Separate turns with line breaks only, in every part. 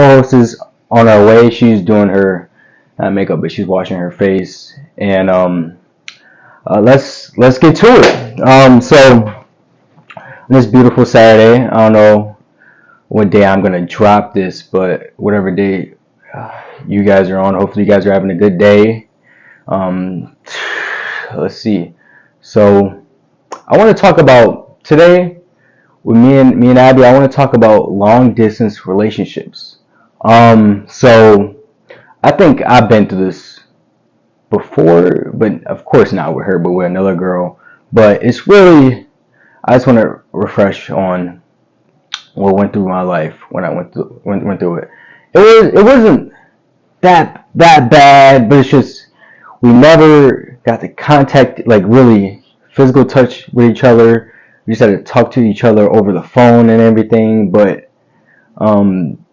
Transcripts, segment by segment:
co-host is on her way. She's doing her makeup, but she's washing her face. And let's get to it. So this beautiful Saturday, I don't know what day I'm gonna drop this, but whatever day you guys are on, hopefully you guys are having a good day. Um, let's see. So I want to talk about today with me and Abby. I want to talk about long distance relationships. So I think I've been through this before, but of course not with her, but with another girl. But it's really, I just want to refresh on what went through my life when I went through it. It wasn't that bad, but it's just we never got to contact, like really physical touch with each other. We just had to talk to each other over the phone and everything. But um,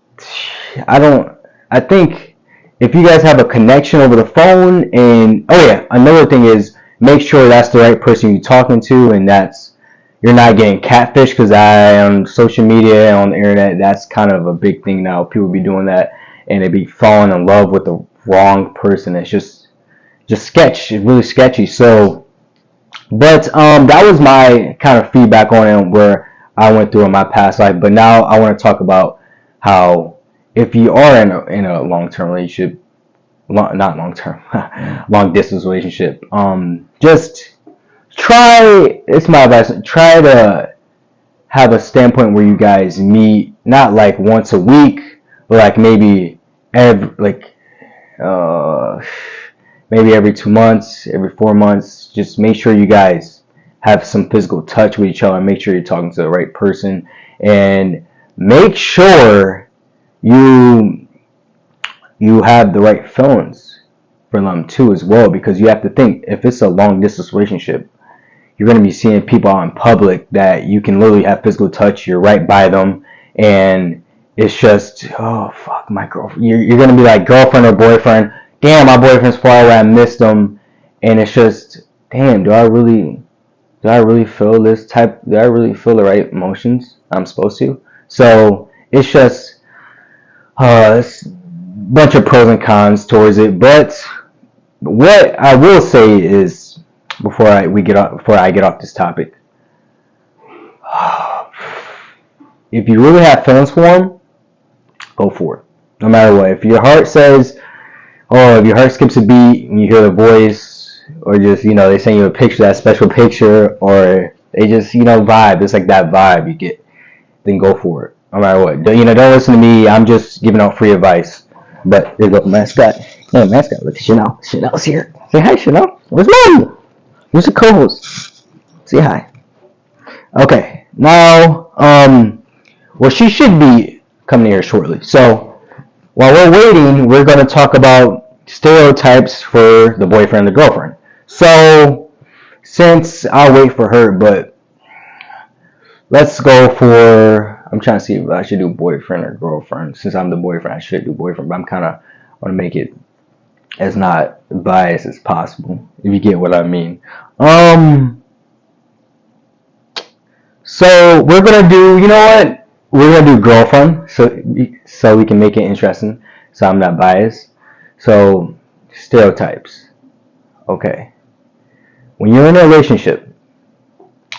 I don't. I think if you guys have a connection over the phone, and oh yeah, another thing is make sure that's the right person you're talking to, and that's you're not getting catfish because I on social media on the internet that's kind of a big thing now. People be doing that and they be falling in love with the wrong person. It's just sketch. It's really sketchy. So, but that was my kind of feedback on it where I went through in my past life. But now I want to talk about how if you are in a long term relationship, not long term, long distance relationship, just try. It's my advice. Try to have a standpoint where you guys meet not like once a week, but like uh, maybe every 2 months, every 4 months. Just make sure you guys have some physical touch with each other. Make sure you're talking to the right person, and make sure you you have the right feelings for them too as well. Because you have to think if it's a long distance relationship, you're going to be seeing people out in public that you can literally have physical touch. You're right by them, and it's just, oh fuck, my girlfriend. You're going to be like girlfriend or boyfriend. Damn, my boyfriend's far away. I missed him, and it's just, damn. Do I really feel this type? Do I really feel the right emotions I'm supposed to? So it's just it's a bunch of pros and cons towards it. But what I will say is before I get off this topic, if you really have feelings for them, go for it. No matter what. If your heart says, oh, if your heart skips a beat and you hear the voice, or just, they send you a picture, that special picture, or they just, vibe. It's like that vibe you get, then go for it. No matter what. Don't listen to me. I'm just giving out free advice. But here you go, mascot. Hey, mascot, look at Chanel. Chanel's here. Say hi, Chanel. Where's mom? Who's the co-host? Say hi. Okay. Now, well, she should be coming here shortly. So while we're waiting, we're going to talk about stereotypes for the boyfriend and the girlfriend. So since I'll wait for her, but let's go for. I'm trying to see if I should do boyfriend or girlfriend. Since I'm the boyfriend, I should do boyfriend, but I'm kind of want to make it as not biased as possible. If you get what I mean. So we're gonna do. You know what? We're gonna do girlfriend, so we can make it interesting. So I'm not biased. So stereotypes. Okay. When you're in a relationship,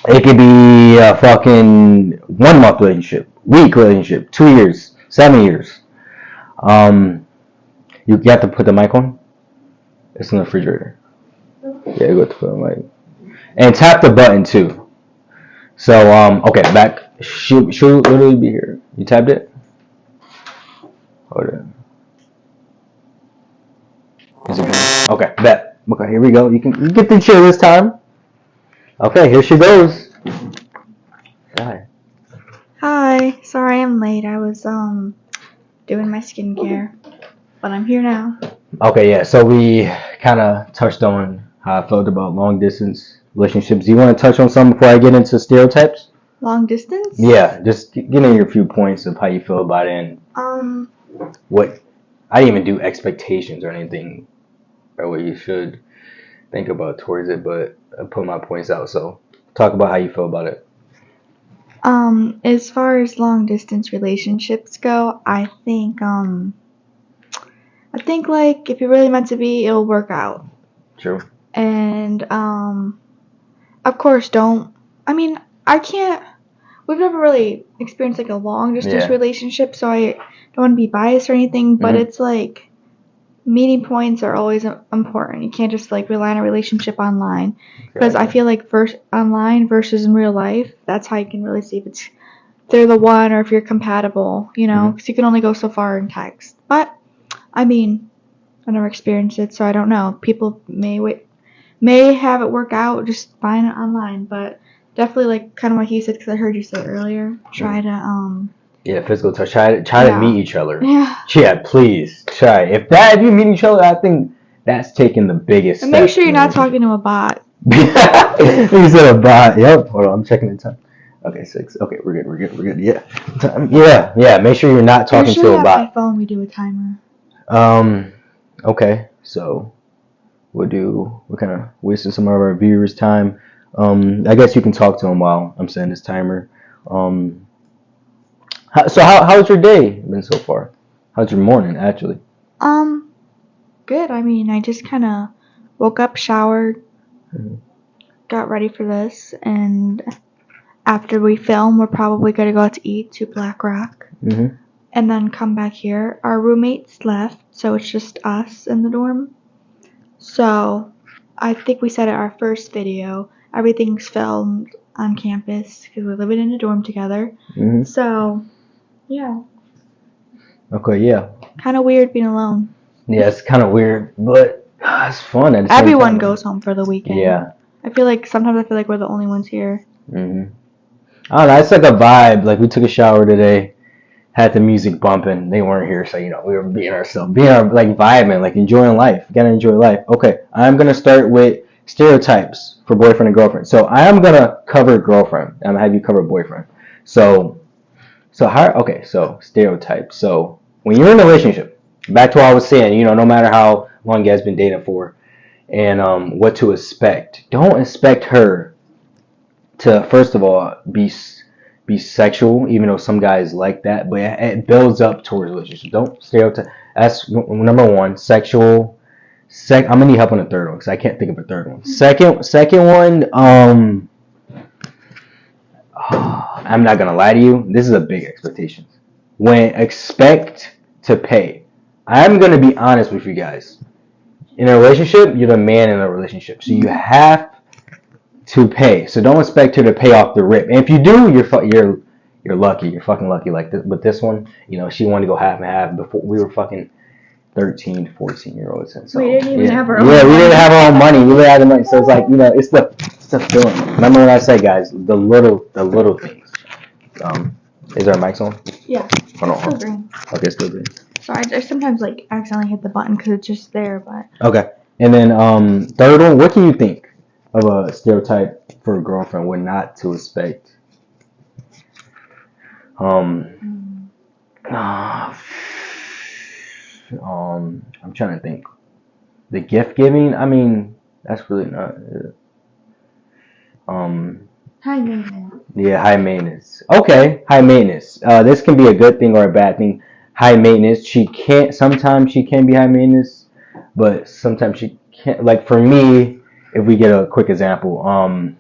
it could be a fucking 1 month relationship, week relationship, 2 years, 7 years. Um, you have to put the mic on. It's in the refrigerator. Yeah, you got to put the mic. And tap the button too. So okay, back. Should literally be here. You tapped it. Hold on. Is it good? Okay, bet. Okay, here we go. You get the chill this time. Okay, here she goes. Hi.
Hi, sorry I'm late. I was doing my skincare, but I'm here now.
Okay, yeah. So we kind of touched on how I felt about long distance relationships. Do you want to touch on something before I get into stereotypes?
Long distance?
Yeah, just give me your few points of how you feel about it and
Um,
what. I didn't even do expectations or anything or what you should think about towards it, but I put my points out. So talk about how you feel about it.
As far as long distance relationships go, I think like if you're really meant to be, it'll work out.
True.
And of course, don't. I mean, I can't. We've never really experienced like a long distance relationship, so I don't want to be biased or anything. But it's like meeting points are always important. You can't just like rely on a relationship online, because I feel like online versus in real life, that's how you can really see if they're the one or if you're compatible. You know, because you can only go so far in text. But I mean, I never experienced it, so I don't know. People may have it work out just fine online, but definitely like kind of what he said, because I heard you say earlier, try to
physical touch. Try to meet each other.
Yeah,
Please try. If you meet each other, I think that's taking the biggest
and
step.
make sure you're not talking to a bot.
You said a bot. Yep. Hold on, I'm checking the time. Okay, 6. Okay, we're good. Yeah. Yeah. Make sure you're not talking to a bot.
My phone, we do a timer.
Okay, so we're kind of wasting some of our viewers' time. I guess you can talk to them while I'm setting this timer. How's your day been so far? How's your morning, actually?
Good. I mean, I just kind of woke up, showered, got ready for this, and after we film, we're probably going to go out to eat to Black Rock, and then come back here. Our roommates left, so it's just us in the dorm. So I think we said in our first video, everything's filmed on campus because we're living in a dorm together. So, yeah.
Okay, yeah.
Kind of weird being alone.
Yeah, it's kind of weird, but it's fun.
Everyone goes home for the weekend.
Yeah.
Sometimes I feel like we're the only ones here.
I don't know. It's like a vibe. Like, we took a shower today, had the music bumping. They weren't here, so we were being ourselves, like vibing, like enjoying life. You gotta enjoy life. Okay, I'm gonna start with stereotypes for boyfriend and girlfriend. So I am gonna cover girlfriend. I'm gonna have you cover boyfriend. So stereotypes. So when you're in a relationship, back to what I was saying, no matter how long you guys been dating for, and what to expect. Don't expect her to, first of all, be sexual, even though some guys like that, but it builds up towards a relationship. Don't stereotype. That's number one. Sexual. I'm gonna need help on the third one because I can't think of a third one. Second one. I'm not gonna lie to you. This is a big expectation. When expect to pay, I'm gonna be honest with you guys. In a relationship, you're the man in a relationship, so you have to pay. So don't expect her to pay off the rip. And if you do, you're lucky. You're fucking lucky. Like this, with this one, she wanted to go half and half before we were fucking 13, 14-year-olds. And so,
we didn't even have our own
money. We didn't have our own money. We didn't have the money. So it's like, it's the feeling. Remember what I said, guys? The little things. Is our mics on?
Yeah.
Hold on.
Still green.
Okay, still green.
Sorry, I sometimes accidentally hit the button because it's just there, but.
Okay. And then third one, what can you think of a stereotype for a girlfriend, what not to expect? I'm trying to think. The gift giving, I mean, that's really not it.
High maintenance.
Yeah, high maintenance. Okay, high maintenance. This can be a good thing or a bad thing. High maintenance. Sometimes she can be high maintenance, but sometimes she can't. Like for me, if we get a quick example,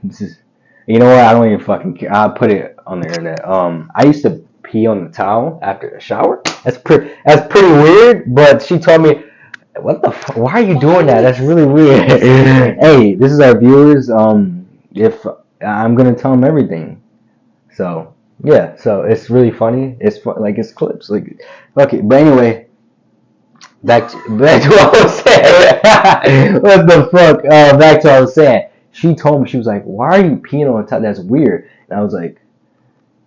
this is, you know what? I don't even fucking care. I'll put it on the internet. I used to pee on the towel after the shower. That's pretty weird. But she told me, "What the? Why are you doing that? That's really weird." Hey, this is our viewers. If I'm gonna tell them everything, so yeah. So it's really funny. It's like it's clips. Like, okay. But anyway, back to what I was saying. What the fuck? Back to what I was saying. She told me, she was like, "Why are you peeing on top? That's weird." And I was like,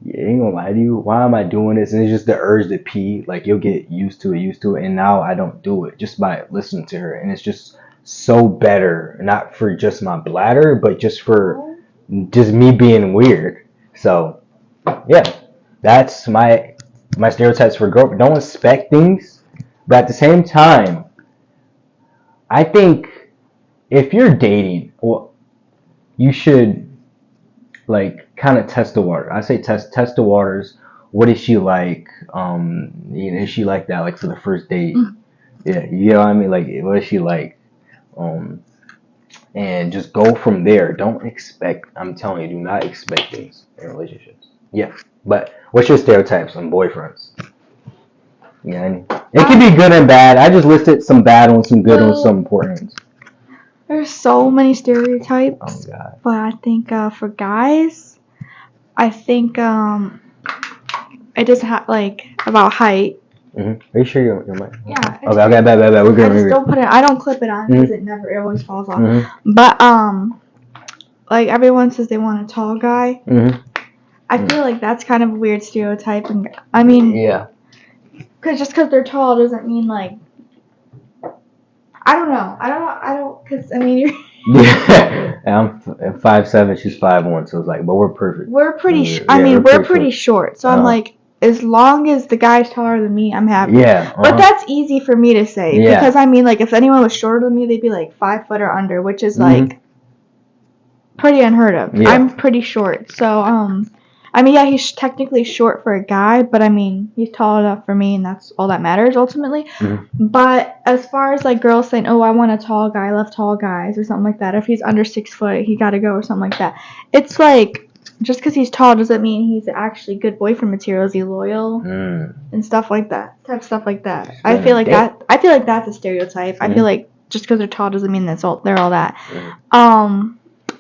"Yeah, ain't gonna lie to you. Why am I doing this?" And it's just the urge to pee. Like you'll get used to it. And now I don't do it just by listening to her. And it's just so better, not for just my bladder, but just for just me being weird. So yeah, that's my stereotypes for girl. Don't expect things, but at the same time, I think if you're dating, well, you should like kind of test the water. I say test the waters. What is she like? Is she like that like for the first date? Yeah, you know what I mean? Like, what is she like? And just go from there. Don't expect. I'm telling you, do not expect things in relationships. Yeah, but what's your stereotypes on boyfriends? Yeah, it can be good and bad. I just listed some bad ones, some good ones, some important ones.
There's so many stereotypes.
Oh God.
But I think for guys, I think it doesn't have like about height.
Are you sure your mic?
Yeah.
Okay, bad. We're good.
I just don't put it. I don't clip it on because it always falls off. But like everyone says they want a tall guy. I feel like that's kind of a weird stereotype, and I mean,
yeah.
Because they're tall doesn't mean like. I don't know. Because I mean, you're.
Yeah, I'm 5'7", she's 5'1", so it's like, but we're perfect.
We're pretty. We're pretty short. So I'm like, as long as the guy's taller than me, I'm happy.
Yeah.
But that's easy for me to say because I mean, like, if anyone was shorter than me, they'd be like 5 foot or under, which is like pretty unheard of. Yeah. I'm pretty short, so I mean, yeah, he's technically short for a guy, but I mean, he's tall enough for me, and that's all that matters ultimately. But as far as like girls saying, "Oh, I want a tall guy, I love tall guys," or something like that, if he's under 6 foot, he gotta go, or something like that. It's like just because he's tall doesn't mean he's actually good boyfriend material. Is he loyal and stuff like that? Stuff like that. Yeah. I feel like that's a stereotype. I feel like just because they're tall doesn't mean they're all that.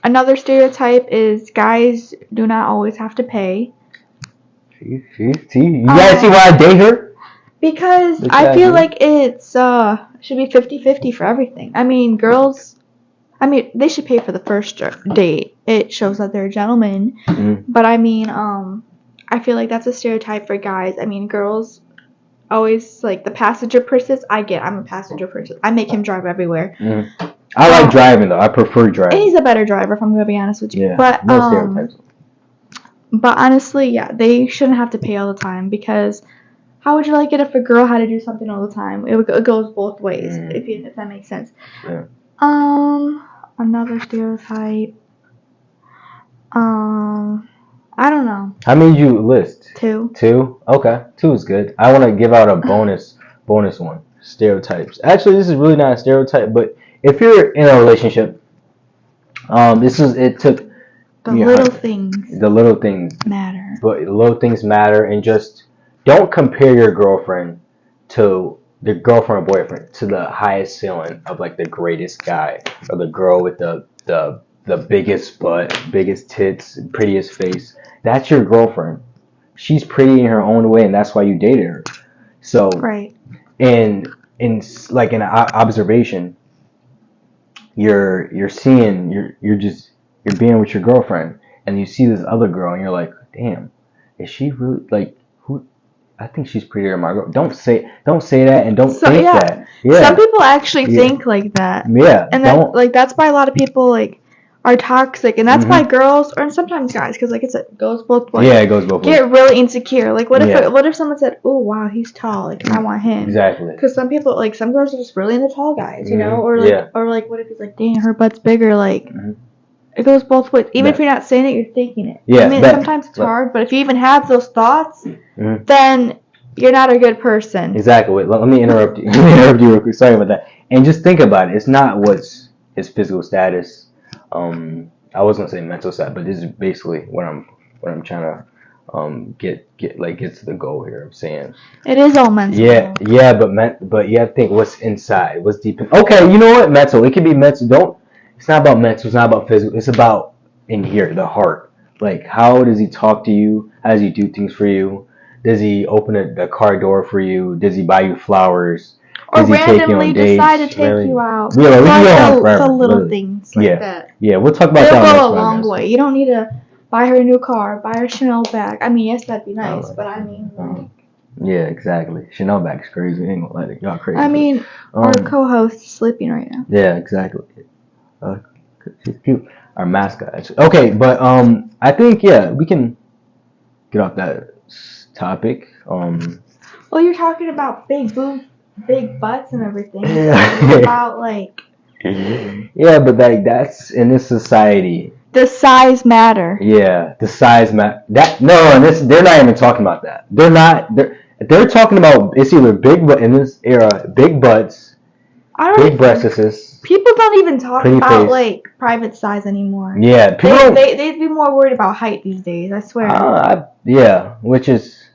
Another stereotype is guys do not always have to pay.
See, you guys see why I date her?
Because I feel like it's should be 50-50 for everything. I mean, girls, they should pay for the first date. It shows that they're a gentleman. But I mean, I feel like that's a stereotype for guys. I mean, girls always like the passenger princess. I'm a passenger princess. I make him drive everywhere.
I like driving though. I prefer driving.
And he's a better driver, if I'm gonna be honest with you.
Yeah,
but
no stereotypes.
But honestly, yeah, they shouldn't have to pay all the time because how would you like it if a girl had to do something all the time? It goes both ways, if that makes sense.
Yeah.
Another stereotype. I don't know.
How many did you list?
2.
2? Okay, 2 is good. I want to give out a bonus one. Stereotypes. Actually, this is really not a stereotype, but if you're in a relationship, it took
the little things.
The little things
matter.
But the little things matter, and just don't compare your girlfriend to the girlfriend or boyfriend to the highest ceiling of like the greatest guy or the girl with the biggest butt, biggest tits, prettiest face. That's your girlfriend. She's pretty in her own way, and that's why you dated her. So
right.
And in like an observation, you're being with your girlfriend, and you see this other girl, and you're like, damn, is she really like who? I think she's prettier than my girl. Don't say that, and don't think that. Yeah.
Some people actually think like that.
Yeah.
And that's why a lot of people like are toxic, and that's why girls or sometimes guys, because like it goes both ways.
Yeah, it goes both ways.
Get really insecure. Like what if someone said, "Oh wow, he's tall. Like I want him."
Exactly.
Because some girls are just really into tall guys, you know, or like what if he's like, "Dang, her butt's bigger." Like it goes both ways. Even if you're not saying it, you're thinking it.
Yeah.
I mean, sometimes it's hard, but if you even have those thoughts, then you're not a good person.
Exactly. Wait, let me interrupt you. Real quick. Sorry about that. And just think about it. It's not what's his physical status. I was gonna say mental side, but this is basically what I'm trying to get to the goal here. I'm saying
it is all mental.
Yeah, but you have to think what's inside, what's deep. Okay, you know what? Mental. It can be mental. It's not about mental. It's not about physical. It's about in here, the heart. Like how does he talk to you? How does he do things for you? Does he open the car door for you? Does he buy you flowers?
Or randomly decide to take you out.
Yeah, we can go on forever.
The little things like that.
Yeah, we'll talk about that.
It'll go a long way. You don't need to buy her a new car, buy her a Chanel bag. I mean, yes, that'd be nice, but I mean, like.
Yeah, exactly. Chanel bag's crazy. I ain't gonna let it. Y'all crazy.
I mean, our co-host is sleeping right now.
Yeah, exactly. She's cute. Our mascot. Actually. Okay, but I think we can get off that topic.
Well, you're talking about big boobs, big butts, and everything. Yeah. About like.
Yeah, but like that's in this society.
The size matter.
Yeah, the size matter. That no, and this they're not even talking about that. They're not. They're talking about it's either big but in this era, big butts,
I don't
big
even,
breasts,
people don't even talk
pretty
about
face.
like private size anymore.
Yeah, people don't.
They'd be more worried about height these days. I swear.
Yeah, which is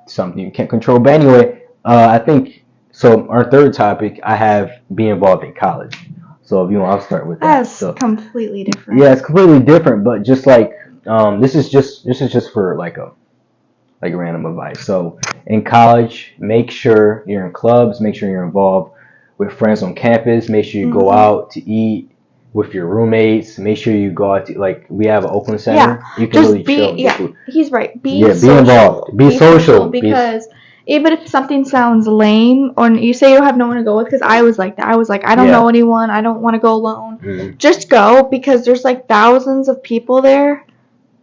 something you can't control. But anyway, I think so. Our third topic, I have be involved in college. So if you want, I'll start with that.
That's
So
completely different.
yeah, it's completely different. But just like this is just for like random advice. So in college, make sure you're in clubs. Make sure you're involved with friends on campus. Make sure you go out to eat with your roommates. Make sure you go out to like we have an Oakland Center.
Yeah,
You can
just
really
be.
chill and get
Yeah,
food.
he's right. Be
Yeah, be
social.
involved. Be social.
Because even if something sounds lame or you say you don't have no one to go with, because I was like that. I was like, I don't know anyone. I don't want to go alone.
Mhm.
Just go because there's like thousands of people there.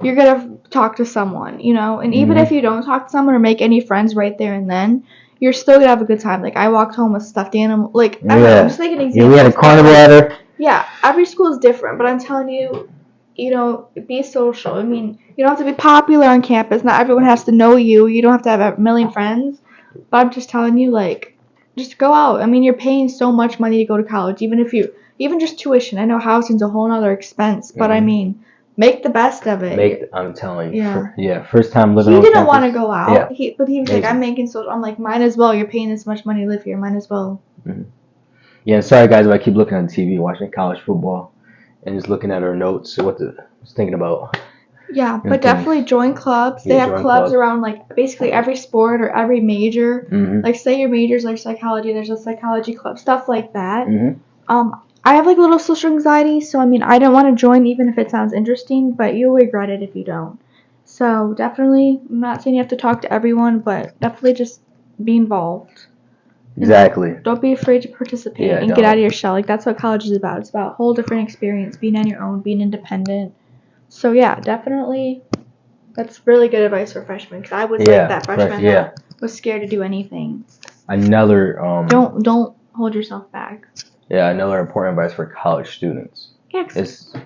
You're gonna talk to someone, you know. And even if you don't talk to someone or make any friends right there and then, you're still gonna have a good time. Like I walked home with stuffed animal. Like I don't know. I'm just making an example.
Yeah, we had a carnival at her.
Yeah, every school is different, but I'm telling you, you know, be social. I mean, you don't have to be popular on campus. Not everyone has to know you. You don't have to have a million friends. But I'm just telling you, like, just go out. I mean, you're paying so much money to go to college, even just tuition. I know housing's a whole other expense, but I mean, make the best of it.
I'm telling you.
Yeah.
First time living
He
on
didn't
campus.
want to go out.
Yeah.
But he was like,
Amazing.
I'm making social. I'm like, might as well. You're paying this much money to live here. Might as well.
Yeah, sorry guys if I keep looking on TV, watching college football, and just looking at our notes, what I was thinking about.
Yeah, but definitely join clubs. They have clubs around like basically every sport or every major. Like say your major's like psychology, there's a psychology club, stuff like that. I have like a little social anxiety, so I mean I don't want to join even if it sounds interesting, but you'll regret it if you don't. So definitely, I'm not saying you have to talk to everyone, but definitely just be involved.
Exactly.
Don't be afraid to participate and get out of your shell. Like that's what college is about. It's about a whole different experience, being on your own, being independent. So yeah, definitely, that's really good advice for freshmen. Because I was like that freshman that was scared to do anything.
Another
don't hold yourself back.
Yeah, another important advice for college students.
Yeah,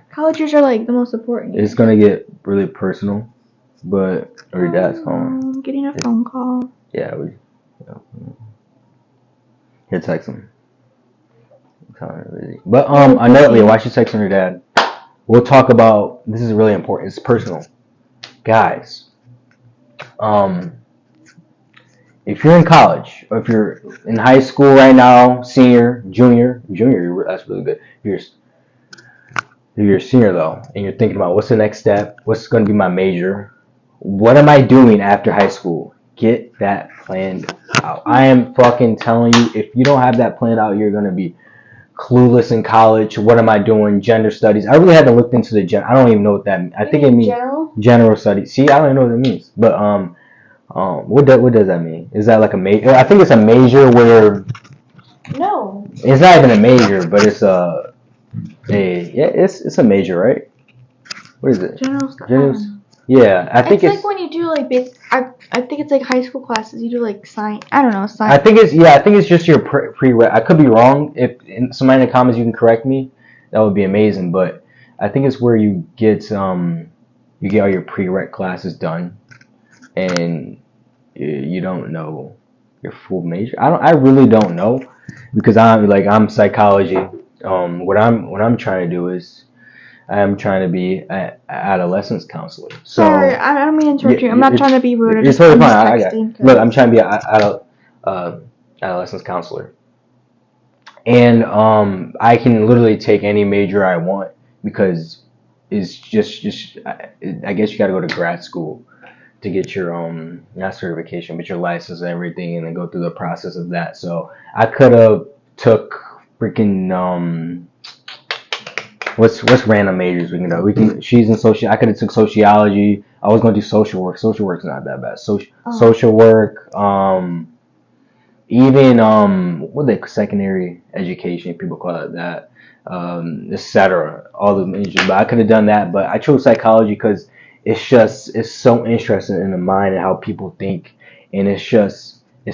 college years are like the most important.
It's gonna get really personal, but your dad's calling.
Getting a phone call.
Yeah, here, text him. But another why she's texting her dad. We'll talk about this is really important. It's personal, guys. If you're in college or if you're in high school right now, senior, junior, that's really good. If you're a senior though, and you're thinking about what's the next step, what's going to be my major, what am I doing after high school? Get that planned out. I am fucking telling you, if you don't have that planned out, you're going to be clueless in college. What am I doing? Gender studies. I really haven't looked into I don't even know what that means. I think it means general studies. See, I don't even know what it means. But what does that mean? Is that like a major? I think it's a major where.
No.
It's not even a major, but it's it's a major, right? What is it?
General studies.
Yeah, I think
it's like when you do like I think it's like high school classes. You do like science. I don't know science.
I think it's just your pre. I could be wrong. If somebody in the comments you can correct me, that would be amazing. But I think it's where you get all your prereq classes done, and you don't know your full major. I really don't know because I'm psychology. What I'm trying to do is I'm trying to be an adolescence counselor. So,
sorry, I don't mean to interrupt you. I'm not trying to be rude.
It's totally fine. Look, I'm trying to be an adolescence counselor. And I can literally take any major I want because it's just I guess you got to go to grad school to get your not certification, but your license and everything, and then go through the process of that. So I could have took freaking what's random majors we can do? She's in social. I could have took sociology. I was going to do social work. Social work's not that bad. Social work. Even what they secondary education people call it that. Etc. All the majors. But I could have done that. But I chose psychology because it's so interesting in the mind and how people think, and it's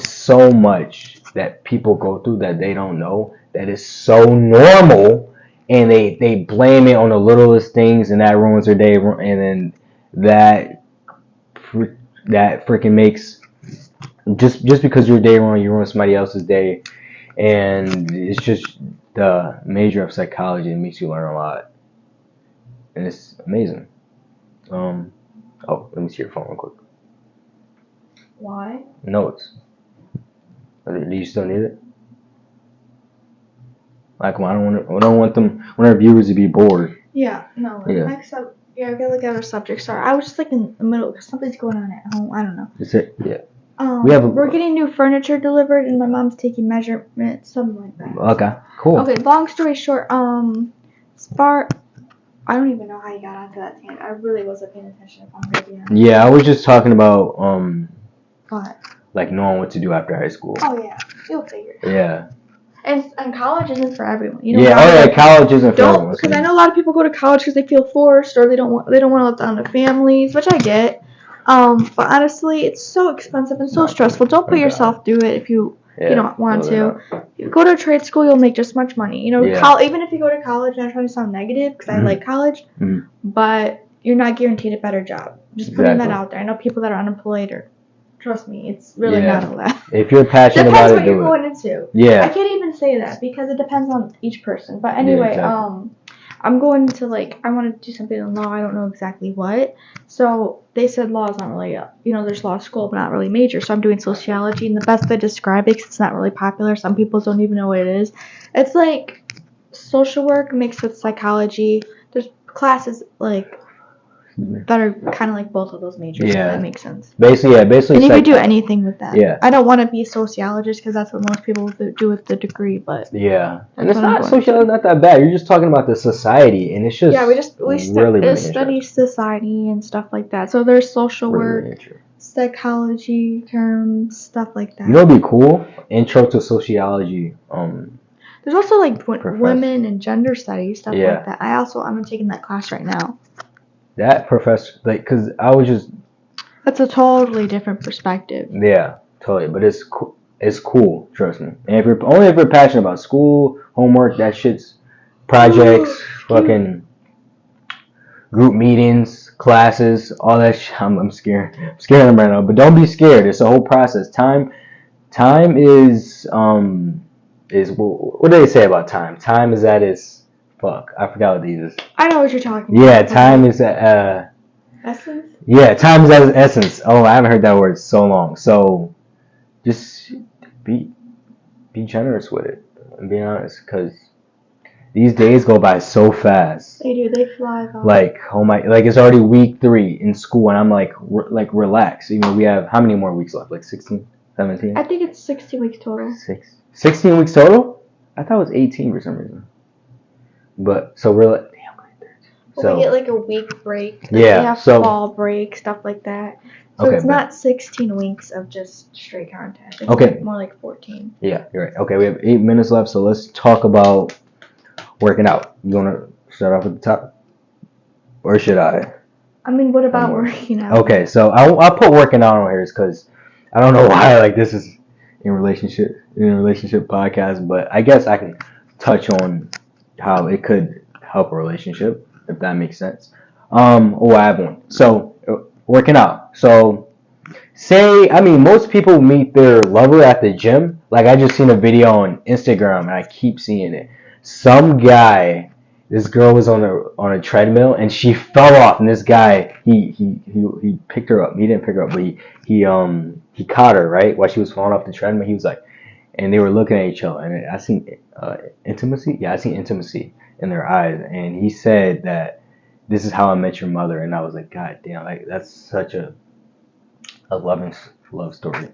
so much that people go through that they don't know that is so normal. and they blame it on the littlest things, and that ruins their day, and then that that freaking makes just because your day wrong, you ruin somebody else's day, and it's just the major of psychology. It makes you learn a lot, and it's amazing. Oh, let me see your phone real quick.
Why?
Notes. Do you still need it? Like, come on, I don't want our viewers to be bored.
Yeah, no.
Yeah.
Next up, yeah, I gotta look at our subject. Sorry, I was just like in the middle because something's going on at home. I don't know.
Is it? Yeah.
We're getting new furniture delivered, and my mom's taking measurements, something like that.
Okay, cool.
Okay, long story short, I don't even know how you got onto that tangent. I really wasn't paying attention, if I'm gonna be honest.
Yeah, I was just talking about
What?
like knowing what to do after high school.
Oh yeah, you'll figure it out.
Yeah.
And college isn't for everyone.
College isn't for everyone.
Because I know a lot of people go to college because they feel forced or they don't want to let down their families, which I get. But honestly, it's so expensive and so stressful. Don't put yourself through it if you don't want to. You go to a trade school, you'll make just much money. Even if you go to college, I'm not trying to sound negative because I like college, but you're not guaranteed a better job. Just putting that out there. I know people that are unemployed or. Trust me, it's really not all that.
If you're passionate about it, do it. Depends what
you're going into.
Yeah.
I can't even say that because it depends on each person. But anyway, I'm going to I want to do something in law. I don't know exactly what. So they said law is not really there's law school, but not really major. So I'm doing sociology, and the best way to describe it, because it's not really popular. Some people don't even know what it is. It's like social work mixed with psychology. There's classes that are kind of like both of those majors. If that makes sense.
Basically. And
you could do anything with that.
Yeah.
I don't want to be a sociologist because that's what most people do with the degree, but
yeah. And it's not sociology, not that bad. You're just talking about the society, and it's just
we study society and stuff like that. So there's social work, psychology terms, stuff like that.
You know, what'd be cool? Intro to sociology.
There's also women and gender studies, stuff like that. I'm taking that class right now.
That professor, because I was just.
That's a totally different perspective.
Yeah, totally. But it's cool. It's cool, trust me. And if you're passionate about school, homework, that shit's projects, fucking group meetings, classes, all that shit. I'm scared. I'm scared of them right now. But don't be scared. It's a whole process. Time is what do they say about time? Time is at its. Fuck, I forgot what these is.
I know what you're talking about.
Yeah, time is
essence?
Yeah, time is at its essence. Oh, I haven't heard that word so long. So just be generous with it. I'm being honest, because these days go by so fast.
They do. They fly by.
It's already week 3 in school, and I'm relax. We have how many more weeks left? 16, 17?
I think it's 16 weeks total.
16 weeks total? I thought it was 18 for some reason. But so we're
we get a week break.
Yeah.
We have fall break, stuff like that. So it's not 16 weeks of just straight content. It's more like 14.
Yeah, you're right. Okay, we have 8 minutes left, so let's talk about working out. You want to start off at the top? Or should I?
I mean, what about working out?
Okay, so I'll put working out on here because I don't know why this is in a relationship podcast, but I guess I can touch on how it could help a relationship, if that makes sense. I have one. So, working out. So, most people meet their lover at the gym. I just seen a video on Instagram, and I keep seeing it. Some guy, this girl was on a treadmill, and she fell off, and this guy, he picked her up. He didn't pick her up, but he caught her, right, while she was falling off the treadmill. He was like, and they were looking at each other, and I seen intimacy. Yeah, I seen intimacy in their eyes, and he said that this is how I met your mother, and I was like, God damn, that's such a love story.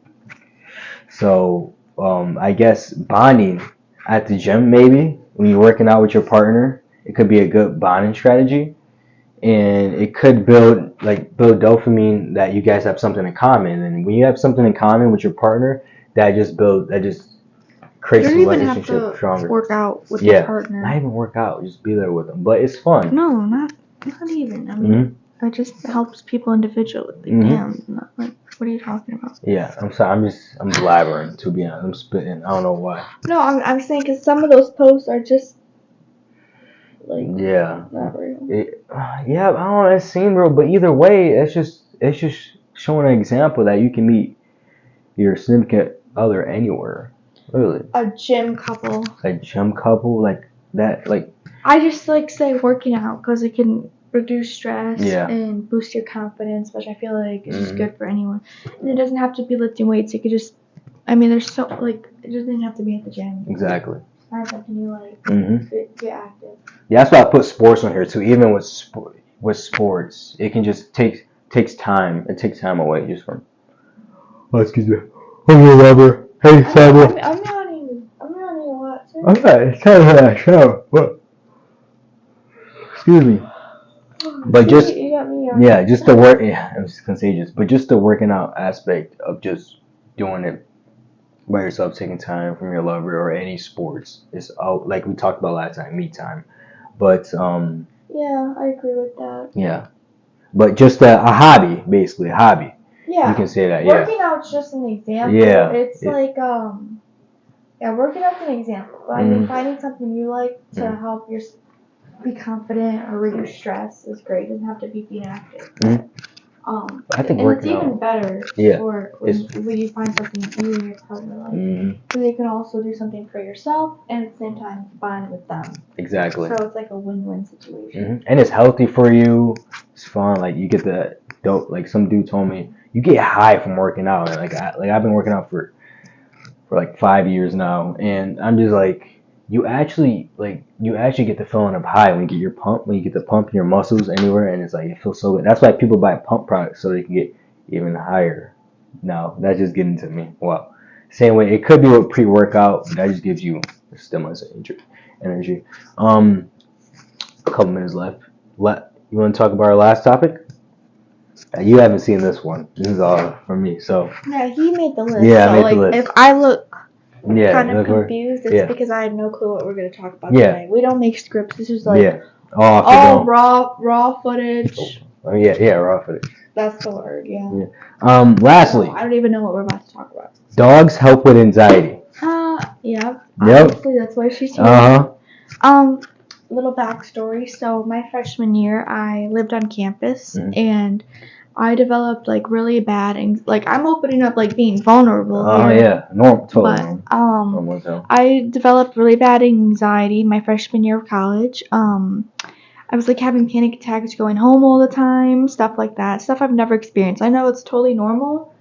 So I guess bonding at the gym, maybe when you're working out with your partner, it could be a good bonding strategy, and it could build dopamine that you guys have something in common, and when you have something in common with your partner, that just creates the relationship stronger.
Work out with your partner.
Not even work out, just be there with them. But it's fun.
No, not even. I mean, it just helps people individually. Damn, what are you talking about?
Yeah, I'm sorry. I'm blabbering, to be honest. I'm spitting. I don't know why.
No, I'm saying because some of those posts are just like
Yeah.
not real.
Yeah, I don't know. It seemed real, but either way, it's just showing an example that you can meet your significant other anywhere. Really,
A gym couple.
a gym couple like that, like
I just like say working out because it can reduce stress
Yeah.
and boost your confidence, which I feel like is just
Mhm.
good for anyone. And it doesn't have to be lifting weights. It could just, I mean, there's so like it doesn't have to be at the gym.
exactly.
Or can you like
Mhm.
get active?
Yeah, that's why I put sports on here too. Even with sports, it can just takes time. It takes time away just from. Oh, excuse me. Oh, your lover. Hey, Samuel.
I'm not even watching.
Okay, it's time for that show. What? Excuse me. But just
You got me on.
yeah, just the work. Yeah, it's contagious. But just the working out aspect of just doing it by yourself, taking time from your lover or any sports is out. Like we talked about last time, me time. But
Yeah, I agree with that.
yeah. But just a hobby, basically a hobby.
Yeah.
You can say that. Yeah.
Working out's just an example.
Yeah.
It's like yeah, working out's an example. But I mean, finding something you like to help your be confident or reduce stress is great. It doesn't have to be being active.
I think
and
working
it's even
out.
better
Yeah.
for when you find something you and your partner like. Because you can also do something for yourself and at the same time bond with them.
Exactly.
So it's like a win-win situation.
And it's healthy for you. It's fun. Like you get the dope. Like some dude told me, you get high from working out. And I've been working out for like 5 years now, and I'm just like, you actually get the feeling of high when you get the pump in your muscles anywhere, and it's like it feels so good. That's why people buy pump products so they can get even higher. Now that's just getting to me. Well, same way it could be with pre-workout, but that just gives you stimulus and energy. A couple minutes left. You want to talk about our last topic? You haven't seen this one. This is all from me. So
Yeah, he made the list.
Yeah, I
so
made
like,
the list.
if I look
yeah,
kind of
look where-
confused, it's
yeah.
because I have no clue what we're going to talk about
Yeah.
today. We don't make scripts. This is like
yeah. Off the
all
dome.
raw footage.
Oh yeah, raw footage.
That's the word, yeah.
Lastly,
I don't even know what we're about to talk about.
dogs help with anxiety.
Yeah.
Yep.
Obviously, that's why she's here. Little backstory. So my freshman year, I lived on campus and I developed like really bad like I'm opening up like being vulnerable here.
Yeah, normal. Totally
But
normal.
I developed really bad anxiety my freshman year of college. I was like having panic attacks going home all the time, stuff like that. Stuff I've never experienced. I know it's totally normal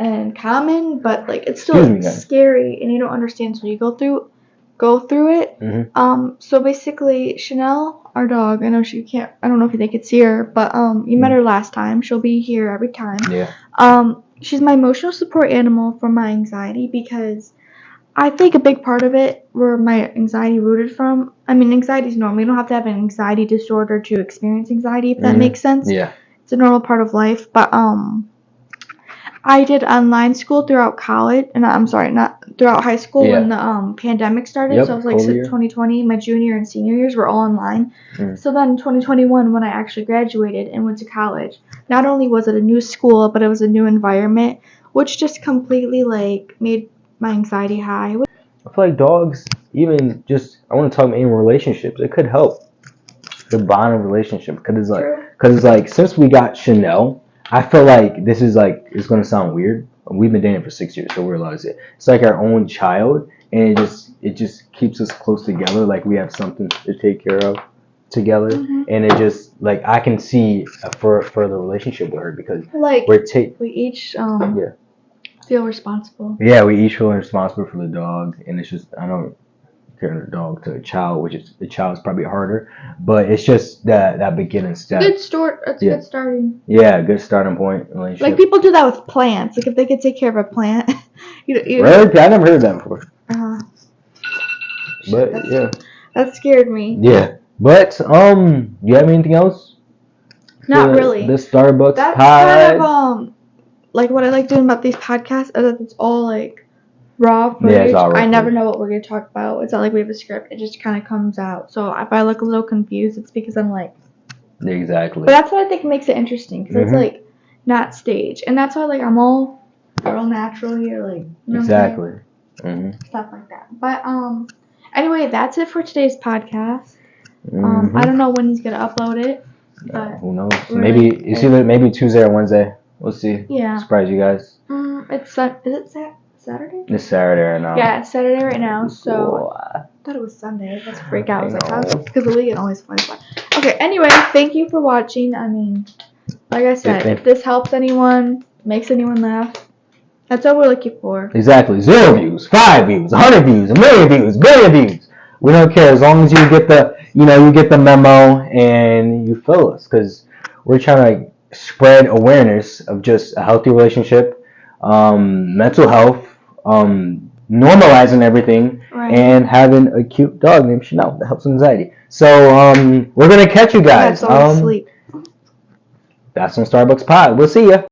and common, but like it's still scary and you don't understand until you go through it. So basically Chanel, our dog, I don't know if they could see her, but you met her last time. She'll be here every time.
Yeah.
She's my emotional support animal for my anxiety because I think a big part of it where my anxiety rooted from. I mean, anxiety is normal. You don't have to have an anxiety disorder to experience anxiety, if that makes sense.
Yeah.
It's a normal part of life. But I did online school throughout college, and I'm sorry, not throughout high school when the pandemic started.
Yep,
so it was like 2020, my junior and senior years were all online. So then 2021, when I actually graduated and went to college, not only was it a new school, but it was a new environment, which just completely like made my anxiety high.
I feel like dogs, even just, I want to talk about in relationships, it could help the bond of relationship because it's like since we got Chanel, I feel like this is like, it's going to sound weird. We've been dating for 6 years, so we realize it. It's like our own child, and it just keeps us close together. Like we have something to take care of together, and it just like I can see a further relationship with her because
like we each feel responsible.
Yeah, we each feel responsible for the dog, and it's just I don't compare the dog to a child, which is the child's probably harder, but it's just that beginning step.
Good start. That's good starting.
Yeah, good starting point. Relationship.
Like people do that with plants. Like if they could take care of a plant.
Really? I never heard that before. But
that scared me.
Yeah, but you have anything else?
Not really.
The Starbucks
That's
pod.
Kind of like what I like doing about these podcasts is that it's all like raw footage.
Yeah, it's all raw
I never know what we're gonna talk about. It's not like we have a script. It just kind of comes out. So if I look a little confused, it's because I'm like.
Exactly.
But that's what I think makes it interesting because it's like not staged, and that's why like I'm all natural here, like
exactly.
Stuff like that. But anyway, that's it for today's podcast. I don't know when he's gonna upload it. But
who knows? Maybe it's either maybe Tuesday or Wednesday. We'll see.
Yeah.
Surprise you guys.
Is it Saturday?
It's Saturday right now.
Yeah, it's Saturday right now. So
Cool.
I thought it was Sunday. Let's freak out. I was like, because the weekend always flies by. Okay. Anyway, thank you for watching. I mean, like I said, if this helps anyone, makes anyone laugh, that's all we're looking for.
Exactly. 0 views, 5 views, 100 views, 1,000,000 views, billion views. We don't care as long as you get the memo and you feel us, because we're trying to spread awareness of just a healthy relationship, mental health, normalizing everything, and having a cute dog named Chanel that helps with anxiety. So we're gonna catch you guys.
That's all sleep.
That's on Starbucks Pod. We'll see ya.